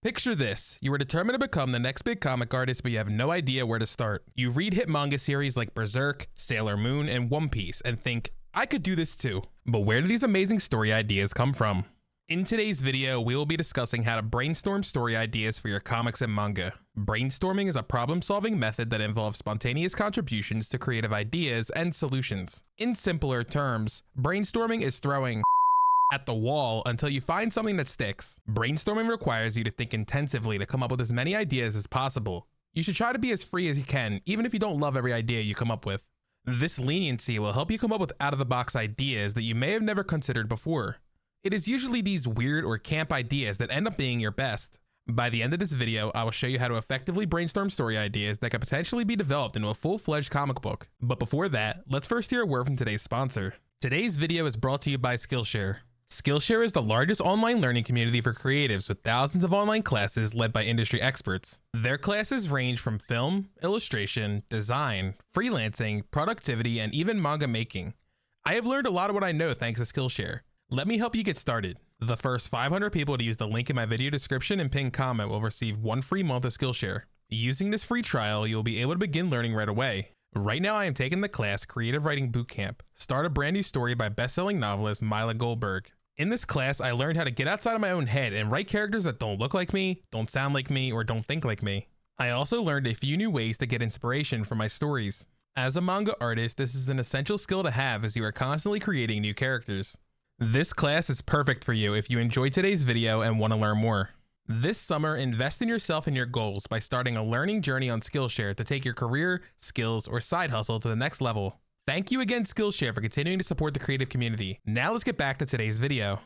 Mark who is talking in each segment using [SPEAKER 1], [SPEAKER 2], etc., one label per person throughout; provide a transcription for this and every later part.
[SPEAKER 1] Picture this, you are determined to become the next big comic artist, but you have no idea where to start. You read hit manga series like Berserk, Sailor Moon, and One Piece and think, I could do this too. But where do these amazing story ideas come from? In today's video, we will be discussing how to brainstorm story ideas for your comics and manga. Brainstorming is a problem-solving method that involves spontaneous contributions to creative ideas and solutions. In simpler terms, brainstorming is throwing at the wall until you find something that sticks. Brainstorming requires you to think intensively to come up with as many ideas as possible. You should try to be as free as you can, even if you don't love every idea you come up with. This leniency will help you come up with out-of-the-box ideas that you may have never considered before. It is usually these weird or camp ideas that end up being your best. By the end of this video, I will show you how to effectively brainstorm story ideas that could potentially be developed into a full-fledged comic book. But before that, let's first hear a word from today's sponsor. Today's video is brought to you by Skillshare. Skillshare is the largest online learning community for creatives with thousands of online classes led by industry experts. Their classes range from film, illustration, design, freelancing, productivity, and even manga making. I have learned a lot of what I know thanks to Skillshare. Let me help you get started. The first 500 people to use the link in my video description and pinned comment will receive 1 free month of Skillshare. Using this free trial, you'll be able to begin learning right away. Right now, I am taking the class Creative Writing Bootcamp, Start a Brand New Story by best-selling novelist Mila Goldberg. In this class, I learned how to get outside of my own head and write characters that don't look like me, don't sound like me, or don't think like me. I also learned a few new ways to get inspiration from my stories. As a manga artist, this is an essential skill to have as you are constantly creating new characters. This class is perfect for you if you enjoyed today's video and want to learn more. This summer, invest in yourself and your goals by starting a learning journey on Skillshare to take your career, skills, or side hustle to the next level. Thank you again, Skillshare, for continuing to support the creative community. Now let's get back to today's video.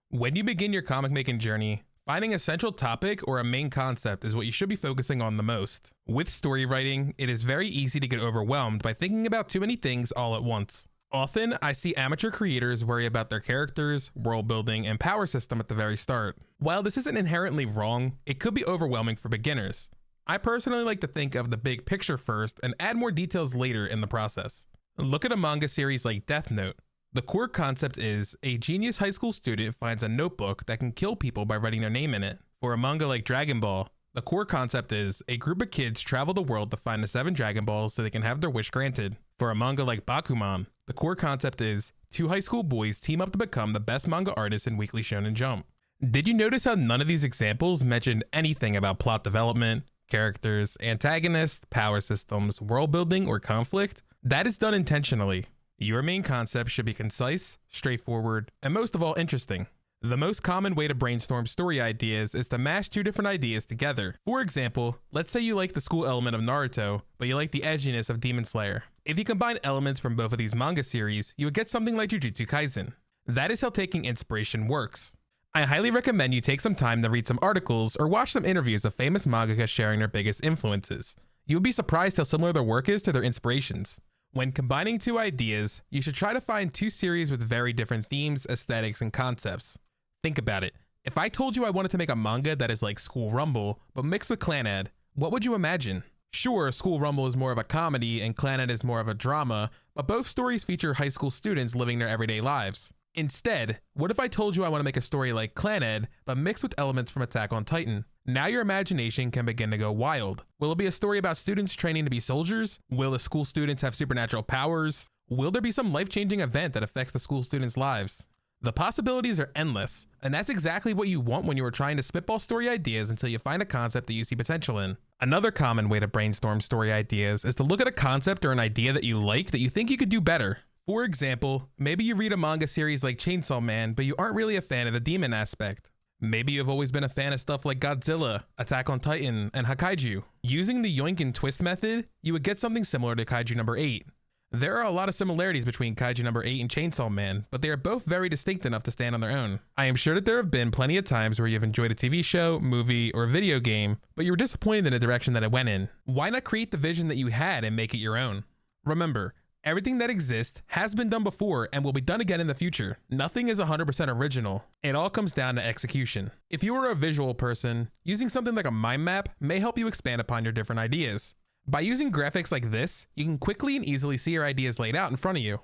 [SPEAKER 1] When you begin your comic making journey, finding a central topic or a main concept is what you should be focusing on the most. With story writing, it is very easy to get overwhelmed by thinking about too many things all at once. Often, I see amateur creators worry about their characters, world building, and power system at the very start. While this isn't inherently wrong, it could be overwhelming for beginners. I personally like to think of the big picture first and add more details later in the process. Look at a manga series like Death Note. The core concept is a genius high school student finds a notebook that can kill people by writing their name in it. For a manga like Dragon Ball, the core concept is a group of kids travel the world to find the 7 Dragon Balls so they can have their wish granted. For a manga like Bakuman, the core concept is 2 high school boys team up to become the best manga artists in Weekly Shonen Jump. Did you notice how none of these examples mentioned anything about plot development, characters, antagonists, power systems, world building, or conflict? That is done intentionally. Your main concept should be concise, straightforward, and most of all, interesting. The most common way to brainstorm story ideas is to mash 2 different ideas together. For example, let's say you like the school element of Naruto, but you like the edginess of Demon Slayer. If you combine elements from both of these manga series, you would get something like Jujutsu Kaisen. That is how taking inspiration works. I highly recommend you take some time to read some articles or watch some interviews of famous mangaka sharing their biggest influences. You'll be surprised how similar their work is to their inspirations. When combining 2 ideas, you should try to find 2 series with very different themes, aesthetics, and concepts. Think about it. If I told you I wanted to make a manga that is like School Rumble, but mixed with Clannad, what would you imagine? Sure, School Rumble is more of a comedy and Clannad is more of a drama, but both stories feature high school students living their everyday lives. Instead, what if I told you I want to make a story like Clannad, but mixed with elements from Attack on Titan? Now your imagination can begin to go wild. Will it be a story about students training to be soldiers? Will the school students have supernatural powers? Will there be some life-changing event that affects the school students' lives? The possibilities are endless, and that's exactly what you want when you are trying to spitball story ideas until you find a concept that you see potential in. Another common way to brainstorm story ideas is to look at a concept or an idea that you like that you think you could do better. For example, maybe you read a manga series like Chainsaw Man, but you aren't really a fan of the demon aspect. Maybe you've always been a fan of stuff like Godzilla, Attack on Titan, and Hakaiju. Using the yoink and twist method, you would get something similar to Kaiju number 8. There are a lot of similarities between Kaiju number 8 and Chainsaw Man, but they are both very distinct enough to stand on their own. I am sure that there have been plenty of times where you've enjoyed a TV show, movie, or video game, but you were disappointed in the direction that it went in. Why not create the vision that you had and make it your own? Remember, everything that exists has been done before and will be done again in the future. Nothing is 100% original. It all comes down to execution. If you are a visual person, using something like a mind map may help you expand upon your different ideas. By using graphics like this, you can quickly and easily see your ideas laid out in front of you.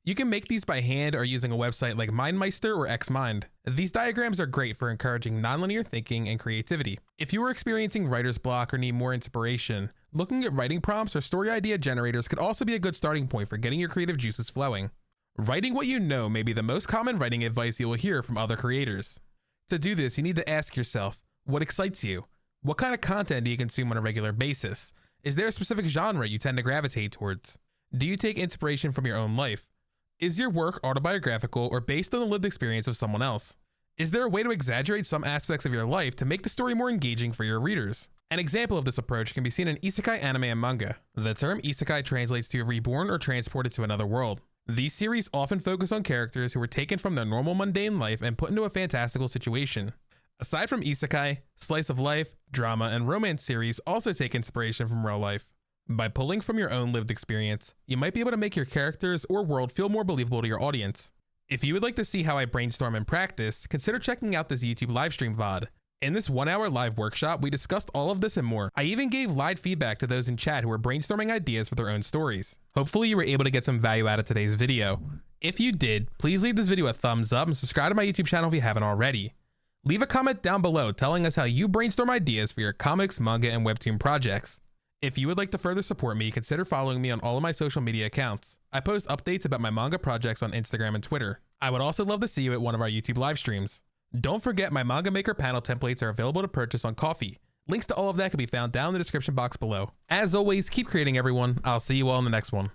[SPEAKER 1] You can make these by hand or using a website like MindMeister or XMind. These diagrams are great for encouraging nonlinear thinking and creativity. If you are experiencing writer's block or need more inspiration, looking at writing prompts or story idea generators could also be a good starting point for getting your creative juices flowing. Writing what you know may be the most common writing advice you will hear from other creators. To do this, you need to ask yourself, what excites you? What kind of content do you consume on a regular basis? Is there a specific genre you tend to gravitate towards? Do you take inspiration from your own life? Is your work autobiographical or based on the lived experience of someone else? Is there a way to exaggerate some aspects of your life to make the story more engaging for your readers? An example of this approach can be seen in isekai anime and manga. The term isekai translates to reborn or transported to another world. These series often focus on characters who were taken from their normal mundane life and put into a fantastical situation. Aside from isekai, slice of life, drama, and romance series also take inspiration from real life. By pulling from your own lived experience, you might be able to make your characters or world feel more believable to your audience. If you would like to see how I brainstorm in practice, consider checking out this YouTube livestream VOD. In this 1-hour live workshop, we discussed all of this and more. I even gave live feedback to those in chat who were brainstorming ideas for their own stories. Hopefully you were able to get some value out of today's video. If you did, please leave this video a thumbs up and subscribe to my YouTube channel if you haven't already. Leave a comment down below telling us how you brainstorm ideas for your comics, manga, and webtoon projects. If you would like to further support me, consider following me on all of my social media accounts. I post updates about my manga projects on Instagram and Twitter. I would also love to see you at one of our YouTube live streams. Don't forget my Manga Maker panel templates are available to purchase on Ko-fi. Links to all of that can be found down in the description box below. As always, keep creating everyone. I'll see you all in the next one.